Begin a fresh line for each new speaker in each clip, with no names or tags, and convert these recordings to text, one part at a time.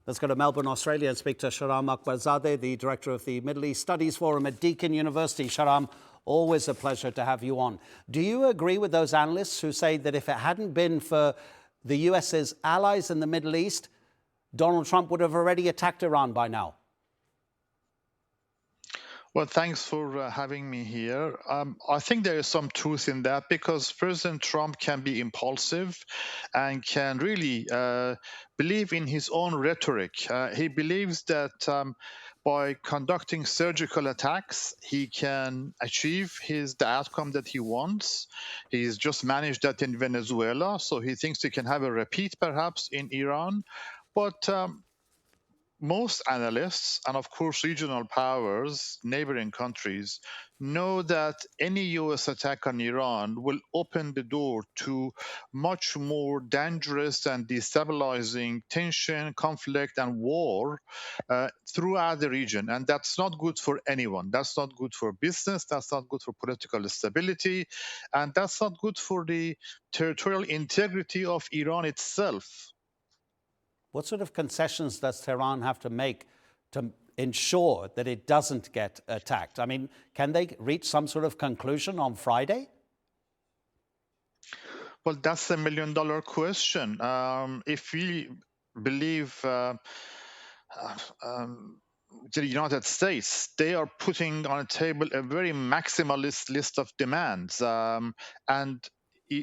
Let's go to Melbourne, Australia, and speak to Shahram Akbarzadeh, the director of the Middle East Studies Forum at Deakin University. Shahram, always a pleasure to have you on. Do you agree with those analysts who say that if it hadn't been for the US's allies in the Middle East, Donald Trump would have already attacked Iran by now?
Well, thanks for having me here. I think there is some truth in that because President Trump can be impulsive and can really believe in his own rhetoric. He believes that by conducting surgical attacks, he can achieve the outcome that he wants. He's just managed that in Venezuela, so he thinks he can have a repeat perhaps in Iran. But most analysts, and of course regional powers, neighboring countries, know that any US attack on Iran will open the door to much more dangerous and destabilizing tension, conflict, and war throughout the region. And that's not good for anyone. That's not good for business. That's not good for political stability. And that's not good for the territorial integrity of Iran itself.
What sort of concessions does Tehran have to make to ensure that it doesn't get attacked? I mean, can they reach some sort of conclusion on Friday?
Well, that's $1 million question. If we believe the United States, they are putting on a table a very maximalist list of demands, and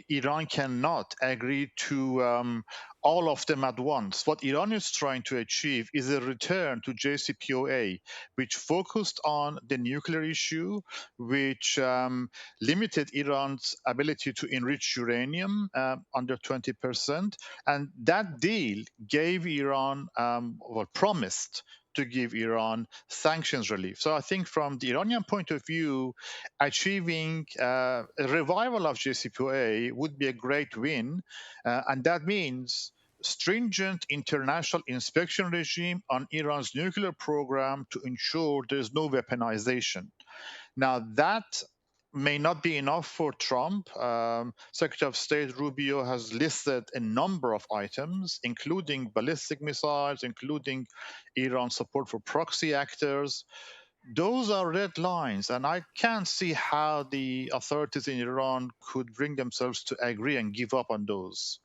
Iran cannot agree to all of them at once. What Iran is trying to achieve is a return to JCPOA, which focused on the nuclear issue, which limited Iran's ability to enrich uranium under 20%. And that deal gave Iran, promised to give Iran sanctions relief. So I think from the Iranian point of view, achieving a revival of JCPOA would be a great win. And that means stringent international inspection regime on Iran's nuclear program to ensure there's no weaponization. Now, that may not be enough for Trump. Secretary of State Rubio has listed a number of items, including ballistic missiles, including Iran's support for proxy actors. Those are red lines, and I can't see how the authorities in Iran could bring themselves to agree and give up on those.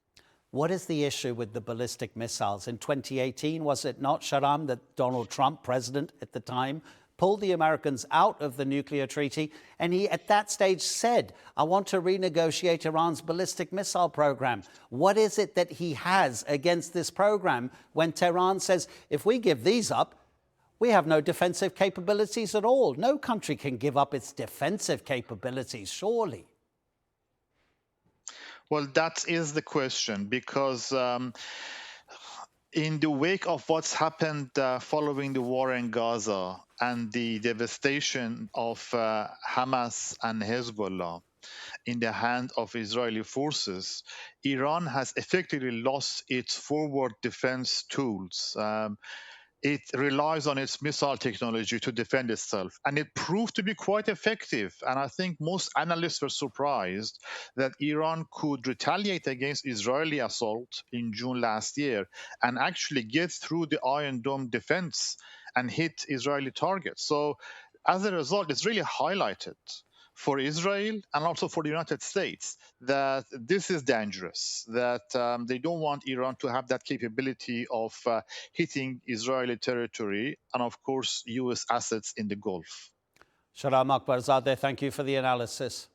What is the issue with the ballistic missiles? In 2018, was it not, Shahram, that Donald Trump, president at the time, pulled the Americans out of the nuclear treaty, and he at that stage said, I want to renegotiate Iran's ballistic missile program. What is it that he has against this program when Tehran says, if we give these up, we have no defensive capabilities at all? No country can give up its defensive capabilities, surely.
Well, that is the question, because in the wake of what's happened following the war in Gaza and the devastation of Hamas and Hezbollah in the hand of Israeli forces, Iran has effectively lost its forward defense tools. It relies on its missile technology to defend itself, and it proved to be quite effective. And I think most analysts were surprised that Iran could retaliate against Israeli assault in June last year and actually get through the Iron Dome defense and hit Israeli targets. So as a result, it's really highlighted for Israel and also for the United States that this is dangerous, that they don't want Iran to have that capability of hitting Israeli territory and, of course, US assets in the Gulf.
Shahram Akbarzadeh, thank you for the analysis.